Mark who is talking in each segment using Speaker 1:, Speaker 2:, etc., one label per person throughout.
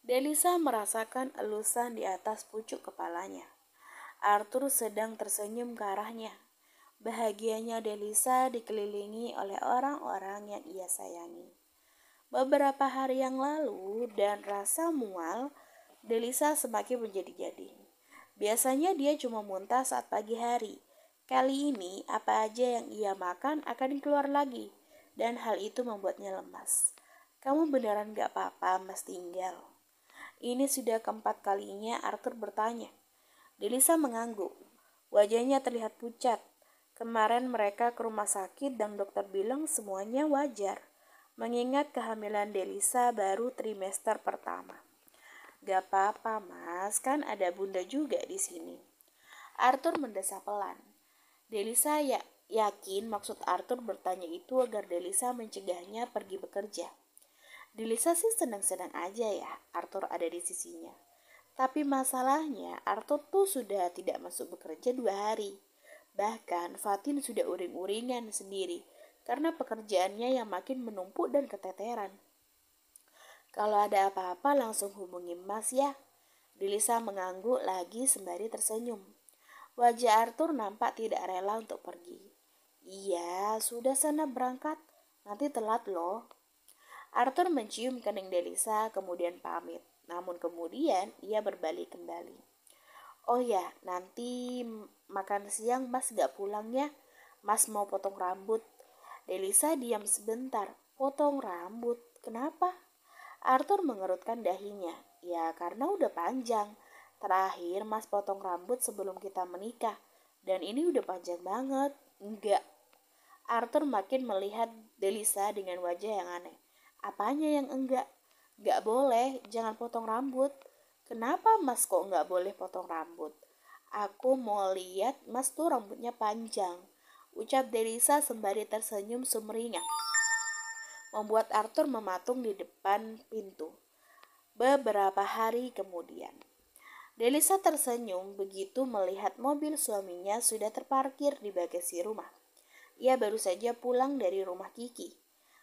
Speaker 1: Delisa merasakan elusan di atas pucuk kepalanya. Arthur sedang tersenyum ke arahnya. Bahagianya Delisa dikelilingi oleh orang-orang yang ia sayangi. Beberapa hari yang lalu dan rasa mual Delisa semakin menjadi-jadi. Biasanya dia cuma muntah saat pagi hari. Kali ini apa aja yang ia makan akan keluar lagi dan hal itu membuatnya lemas. Kamu beneran gak apa-apa, Mas Tinggal? Ini sudah keempat kalinya Arthur bertanya. Delisa mengangguk. Wajahnya terlihat pucat. Kemarin mereka ke rumah sakit dan dokter bilang semuanya wajar, mengingat kehamilan Delisa baru trimester pertama. Gak apa-apa mas, kan ada bunda juga di sini. Arthur mendesah pelan. Delisa yakin maksud Arthur bertanya itu agar Delisa mencegahnya pergi bekerja. Delisa sih senang-senang aja ya Arthur ada di sisinya. Tapi masalahnya Arthur tuh sudah tidak masuk bekerja 2 hari. Bahkan Fatin sudah uring-uringan sendiri karena pekerjaannya yang makin menumpuk dan keteteran. Kalau ada apa-apa langsung hubungi Mas ya. Delisa mengangguk lagi sembari tersenyum. Wajah Arthur nampak tidak rela untuk pergi. Iya, sudah sana berangkat. Nanti telat loh. Arthur mencium kening Delisa kemudian pamit. Namun kemudian ia berbalik kembali. Oh ya, nanti makan siang Mas gak pulang ya. Mas mau potong rambut. Delisa diam sebentar. Potong rambut? Kenapa? Arthur mengerutkan dahinya. Ya karena udah panjang. Terakhir Mas potong rambut sebelum kita menikah. Dan ini udah panjang banget. Enggak. Arthur makin melihat Delisa dengan wajah yang aneh. Apanya yang enggak? Enggak boleh, jangan potong rambut. Kenapa Mas kok enggak boleh potong rambut? Aku mau lihat Mas tuh rambutnya panjang. Ucap Delisa sembari tersenyum sumringah. Membuat Arthur mematung di depan pintu. Beberapa hari kemudian. Delisa tersenyum begitu melihat mobil suaminya sudah terparkir di bagasi rumah. Ia baru saja pulang dari rumah Kiki.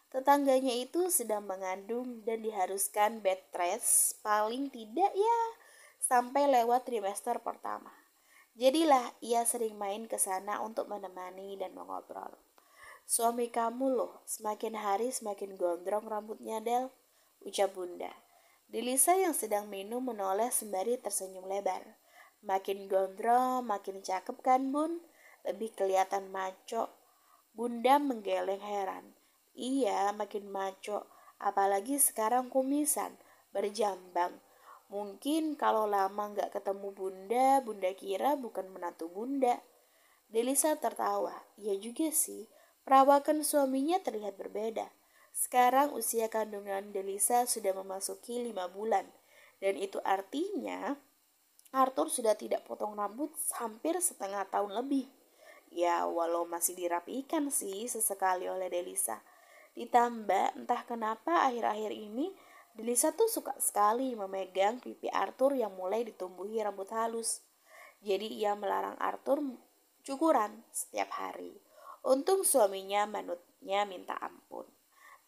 Speaker 1: Tetangganya itu sedang mengandung dan diharuskan bed rest paling tidak ya sampai lewat trimester pertama. Jadilah ia sering main ke sana untuk menemani dan mengobrol. Suami kamu loh, semakin hari semakin gondrong rambutnya Del, ucap Bunda. Delisa yang sedang minum menoleh sembari tersenyum lebar. Makin gondrong, makin cakep kan Bun? Lebih kelihatan maco. Bunda menggeleng heran. Iya, makin maco. Apalagi sekarang kumisan, berjambang. Mungkin kalau lama gak ketemu Bunda, Bunda kira bukan menantu Bunda. Delisa tertawa. Iya juga sih, perawakan suaminya terlihat berbeda. Sekarang usia kandungan Delisa sudah memasuki 5 bulan. Dan itu artinya Arthur sudah tidak potong rambut hampir setengah tahun lebih. Ya walau masih dirapikan sih sesekali oleh Delisa. Ditambah entah kenapa akhir-akhir ini Delisa tuh suka sekali memegang pipi Arthur yang mulai ditumbuhi rambut halus. Jadi ia melarang Arthur cukuran setiap hari. Untung suaminya manutnya minta ampun.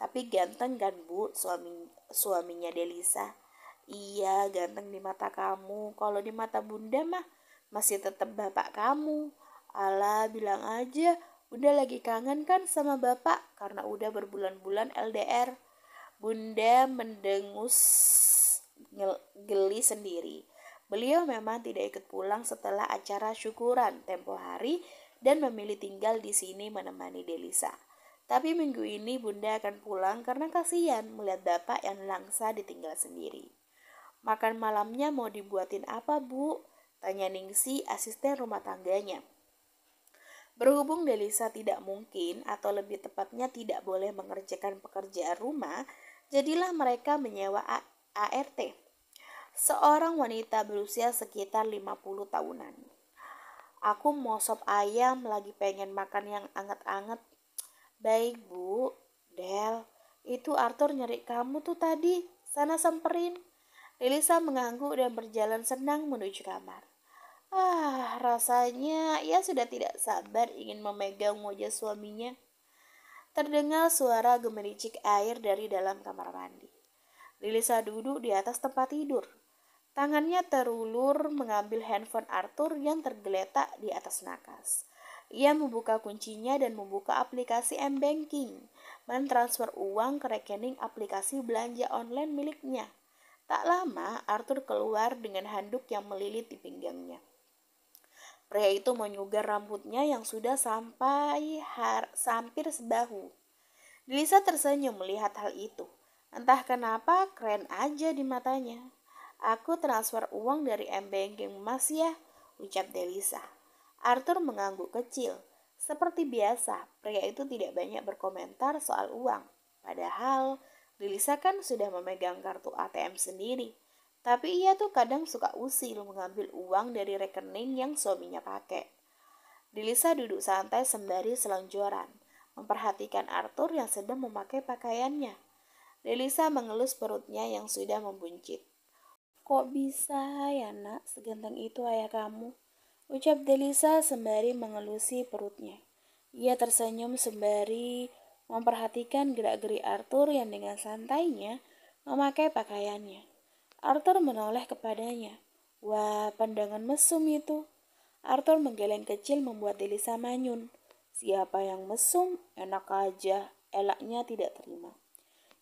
Speaker 1: Tapi ganteng kan Bu suaminya Delisa. Iya ganteng di mata kamu. Kalau di mata Bunda mah masih tetap bapak kamu. Alah bilang aja Bunda lagi kangen kan sama bapak karena udah berbulan-bulan LDR. Bunda mendengus geli sendiri. Beliau memang tidak ikut pulang setelah acara syukuran tempo hari dan memilih tinggal di sini menemani Delisa. Tapi minggu ini Bunda akan pulang karena kasihan melihat bapak yang langsa ditinggal sendiri. Makan malamnya mau dibuatin apa Bu? Tanya Ningsi asisten rumah tangganya. Berhubung Delisa tidak mungkin atau lebih tepatnya tidak boleh mengerjakan pekerjaan rumah, jadilah mereka menyewa ART. Seorang wanita berusia sekitar 50 tahunan. Aku mau sop ayam, lagi pengen makan yang anget-anget. Baik Bu, Del, itu Arthur nyari kamu tuh tadi, sana samperin. Delisa mengangguk dan berjalan senang menuju kamar. Rasanya ia sudah tidak sabar ingin memegang wajah suaminya. Terdengar suara gemericik air dari dalam kamar mandi. Delisa duduk di atas tempat tidur. Tangannya terulur mengambil handphone Arthur yang tergeletak di atas nakas. Ia membuka kuncinya dan membuka aplikasi M-Banking, mentransfer uang ke rekening aplikasi belanja online miliknya. Tak lama, Arthur keluar dengan handuk yang melilit di pinggangnya. Pria itu menyugar rambutnya yang sudah sampai hampir sebahu. Delisa tersenyum melihat hal itu. Entah kenapa keren aja di matanya. Aku transfer uang dari M-Banking Mas ya, ucap Delisa. Arthur mengangguk kecil. Seperti biasa, pria itu tidak banyak berkomentar soal uang. Padahal, Delisa kan sudah memegang kartu ATM sendiri. Tapi ia tuh kadang suka usil mengambil uang dari rekening yang suaminya pakai. Delisa duduk santai sembari selonjoran, memperhatikan Arthur yang sedang memakai pakaiannya. Delisa mengelus perutnya yang sudah membuncit. Kok bisa ya nak, seganteng itu ayah kamu? Ucap Delisa sembari mengelusi perutnya. Ia tersenyum sembari memperhatikan gerak-gerik Arthur yang dengan santainya memakai pakaiannya. Arthur menoleh kepadanya. Wah, pandangan mesum itu. Arthur menggeleng kecil membuat Delisa manyun. Siapa yang mesum? Enak aja. Elaknya tidak terima.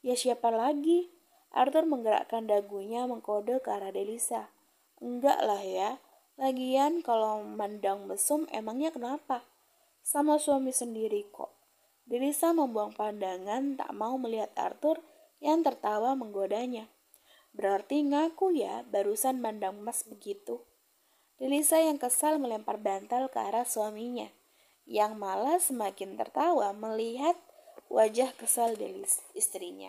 Speaker 1: Ya siapa lagi? Arthur menggerakkan dagunya mengkode ke arah Delisa. Enggak lah ya. Lagian kalau mandang mesum emangnya kenapa? Sama suami sendiri kok. Delisa membuang pandangan tak mau melihat Arthur yang tertawa menggodanya. Berarti ngaku ya barusan mandang mas begitu. Delisa yang kesal melempar bantal ke arah suaminya, yang malah semakin tertawa melihat wajah kesal istrinya.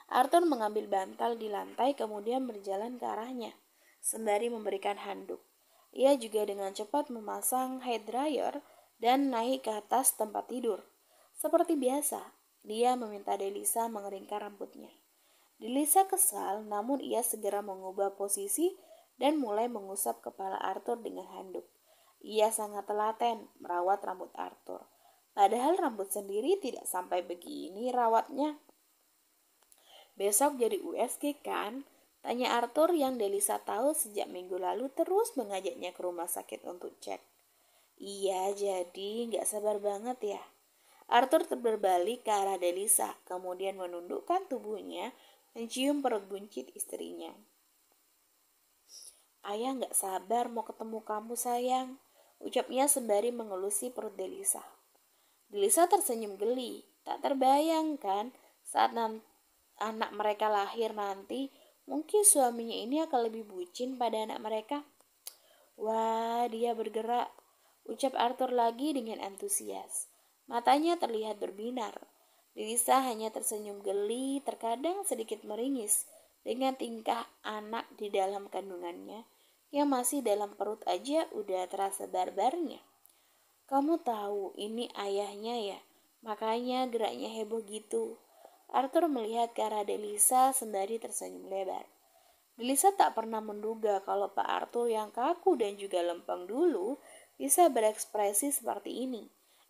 Speaker 1: Arthur mengambil bantal di lantai kemudian berjalan ke arahnya, sembari memberikan handuk. Ia juga dengan cepat memasang hair dryer dan naik ke atas tempat tidur. Seperti biasa, dia meminta Delisa mengeringkan rambutnya. Delisa kesal, namun ia segera mengubah posisi dan mulai mengusap kepala Arthur dengan handuk. Ia sangat telaten merawat rambut Arthur. Padahal rambut sendiri tidak sampai begini rawatnya. Besok jadi USG kan? Tanya Arthur yang Delisa tahu sejak minggu lalu terus mengajaknya ke rumah sakit untuk cek. Iya, jadi gak sabar banget ya. Arthur berbalik ke arah Delisa, kemudian menundukkan tubuhnya mencium perut buncit istrinya. Ayah gak sabar mau ketemu kamu sayang, ucapnya sembari mengelusi perut Delisa. Delisa tersenyum geli, tak terbayangkan saat anak mereka lahir nanti, mungkin suaminya ini akan lebih bucin pada anak mereka. Wah, dia bergerak, ucap Arthur lagi dengan antusias. Matanya terlihat berbinar. Delisa hanya tersenyum geli, terkadang sedikit meringis dengan tingkah anak di dalam kandungannya yang masih dalam perut aja udah terasa barbarnya. Kamu tahu ini ayahnya ya, makanya geraknya heboh gitu. Arthur melihat ke arah Delisa sembari tersenyum lebar. Delisa tak pernah menduga kalau Pak Arthur yang kaku dan juga lempeng dulu bisa berekspresi seperti ini.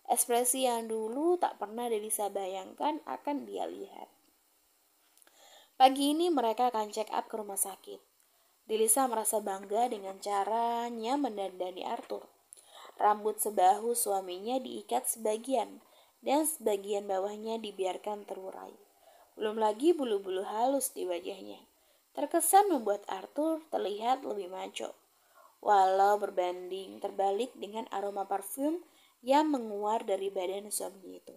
Speaker 1: Ekspresi yang dulu tak pernah Delisa bayangkan akan dia lihat. Pagi ini mereka akan check up ke rumah sakit. Delisa merasa bangga dengan caranya mendandani Arthur. Rambut sebahu suaminya diikat sebagian dan sebagian bawahnya dibiarkan terurai. Belum lagi bulu-bulu halus di wajahnya. Terkesan membuat Arthur terlihat lebih maco. Walau berbanding terbalik dengan aroma parfum yang menguar dari badan suami itu.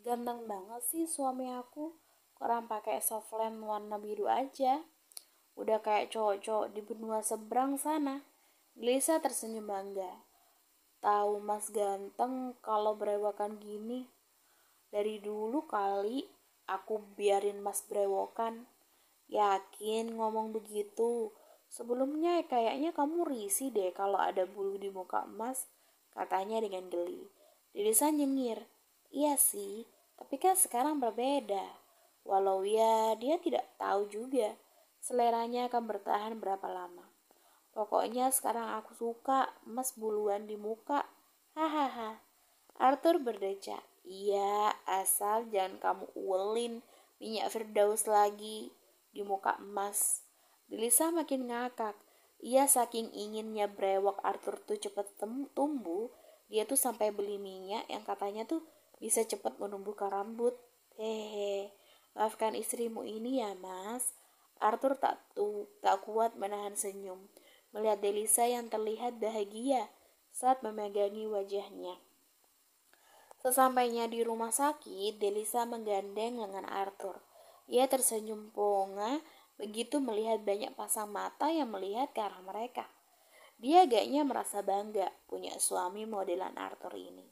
Speaker 1: Ganteng banget sih suami aku. Kurang pakai softland warna biru aja. Udah kayak cowok-cowok di benua seberang sana. Delisa tersenyum bangga. Tahu mas ganteng kalau berewokan gini. Dari dulu kali aku biarin mas berewokan. Yakin ngomong begitu? Sebelumnya kayaknya kamu risih deh kalau ada bulu di muka emas, katanya dengan geli. Delisa nyengir. Iya sih, tapi kan sekarang berbeda. Walau ya dia tidak tahu juga seleranya akan bertahan berapa lama. Pokoknya sekarang aku suka emas buluan di muka. Hahaha. Arthur berdecak. Iya, asal jangan kamu ulin minyak Firdaus lagi di muka emas. Delisa makin ngakak. Ia saking inginnya brewok Arthur tuh cepet tumbuh, dia tuh sampai beli minyak yang katanya tuh bisa cepet menumbuhkan rambut. Hehe, maafkan istrimu ini ya mas. Arthur tak kuat menahan senyum melihat Delisa yang terlihat bahagia saat memegangi wajahnya. Sesampainya di rumah sakit, Delisa menggandeng lengan Arthur. Ia tersenyum ponga begitu melihat banyak pasang mata yang melihat ke arah mereka. Dia agaknya merasa bangga punya suami modelan Arthur ini.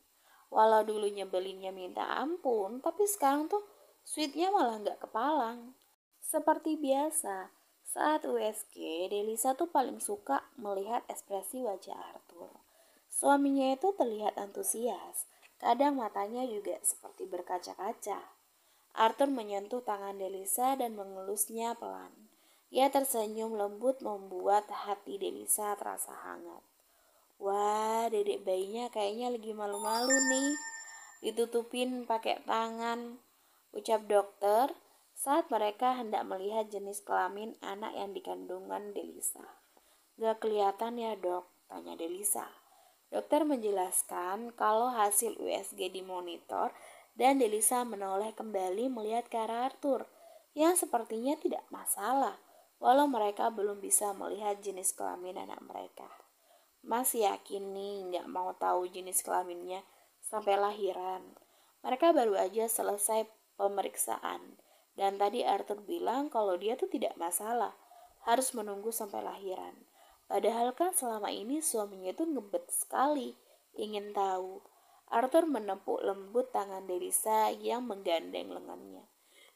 Speaker 1: Walau dulu nyebelinnya minta ampun, tapi sekarang tuh sweetnya malah gak kepalang. Seperti biasa, saat USG, Delisa tuh paling suka melihat ekspresi wajah Arthur. Suaminya itu terlihat antusias, kadang matanya juga seperti berkaca-kaca. Arthur menyentuh tangan Delisa dan mengelusnya pelan. Ia tersenyum lembut membuat hati Delisa terasa hangat. Wah, dedek bayinya kayaknya lagi malu-malu nih. Ditutupin pakai tangan, ucap dokter saat mereka hendak melihat jenis kelamin anak yang dikandungan Delisa. Gak kelihatan ya dok, tanya Delisa. Dokter menjelaskan kalau hasil USG dimonitor dan Delisa menoleh kembali melihat ke arah Arthur yang sepertinya tidak masalah walau mereka belum bisa melihat jenis kelamin anak mereka. Mas yakin nih gak mau tahu jenis kelaminnya sampai lahiran. Mereka baru aja selesai pemeriksaan dan tadi Arthur bilang kalau dia tuh tidak masalah, harus menunggu sampai lahiran. Padahal kan selama ini suaminya tuh ngebet sekali, ingin tahu. Arthur menepuk lembut tangan Delisa yang menggandeng lengannya.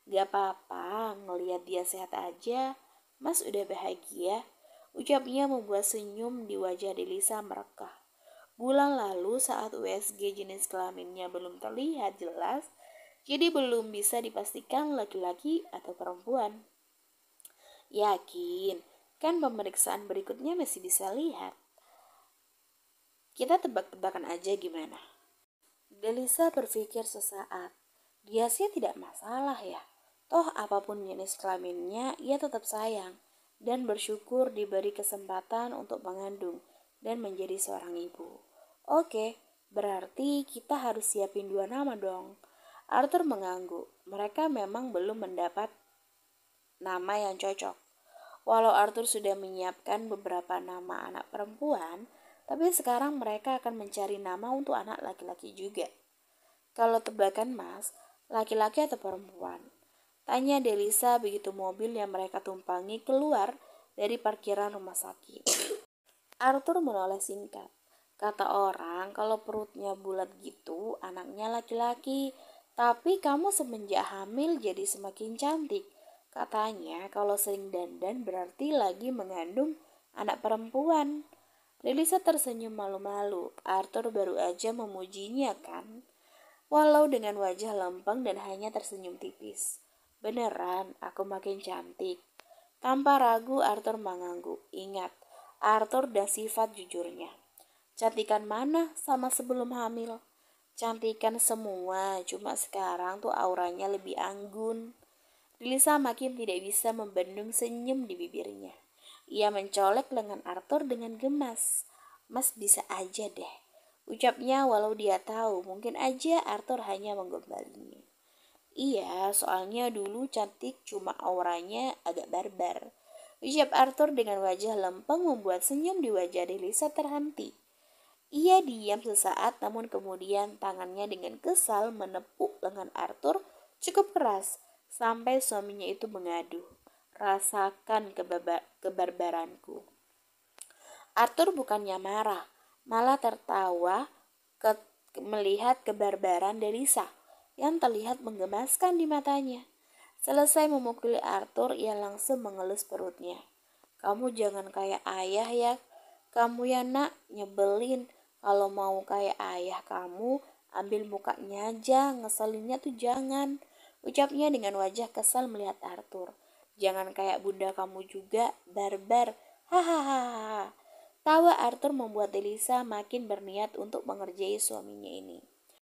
Speaker 1: Gak apa-apa, ngelihat dia sehat aja, mas udah bahagia. Ucapnya membuat senyum di wajah Delisa merekah. Bulan lalu saat USG jenis kelaminnya belum terlihat jelas, jadi belum bisa dipastikan laki-laki atau perempuan. Yakin, kan pemeriksaan berikutnya masih bisa lihat. Kita tebak-tebakan aja gimana? Delisa berpikir sesaat. Dia sih tidak masalah ya. Toh apapun jenis kelaminnya, ia tetap sayang dan bersyukur diberi kesempatan untuk mengandung dan menjadi seorang ibu. Oke, berarti kita harus siapin 2 nama dong. Arthur mengangguk. Mereka memang belum mendapat nama yang cocok. Walau Arthur sudah menyiapkan beberapa nama anak perempuan, tapi sekarang mereka akan mencari nama untuk anak laki-laki juga. Kalau tebakan mas, laki-laki atau perempuan? Tanya Delisa begitu mobil yang mereka tumpangi keluar dari parkiran rumah sakit. Arthur menoleh singkat. Kata orang kalau perutnya bulat gitu anaknya laki-laki. Tapi kamu semenjak hamil jadi semakin cantik. Katanya kalau sering dandan berarti lagi mengandung anak perempuan. Delisa tersenyum malu-malu. Arthur baru aja memujinya kan. Walau dengan wajah lempeng dan hanya tersenyum tipis. Beneran aku makin cantik. Tanpa ragu Arthur mengangguk. Ingat, Arthur dan sifat jujurnya. Cantikan mana sama sebelum hamil? Cantikan semua, cuma sekarang tuh auranya lebih anggun. Delisa makin tidak bisa membendung senyum di bibirnya. Ia mencolek lengan Arthur dengan gemas. Mas bisa aja deh, ucapnya walau dia tahu mungkin aja Arthur hanya menggombalnya. Iya, soalnya dulu cantik cuma auranya agak barbar. Ucap Arthur dengan wajah lempeng membuat senyum di wajah Delisa terhenti. Ia diam sesaat namun kemudian tangannya dengan kesal menepuk lengan Arthur cukup keras sampai suaminya itu mengadu. Rasakan kebarbaranku. Arthur bukannya marah, malah tertawa melihat kebarbaran Delisa yang terlihat menggemaskan di matanya. Selesai memukuli Arthur, ia langsung mengelus perutnya. Kamu jangan kayak ayah ya. Kamu ya nak, nyebelin. Kalau mau kayak ayah kamu, ambil mukanya aja, ngeselinnya tuh jangan. Ucapnya dengan wajah kesal melihat Arthur. Jangan kayak bunda kamu juga, barbar. Hahaha. Tawa Arthur membuat Delisa makin berniat untuk mengerjai suaminya ini.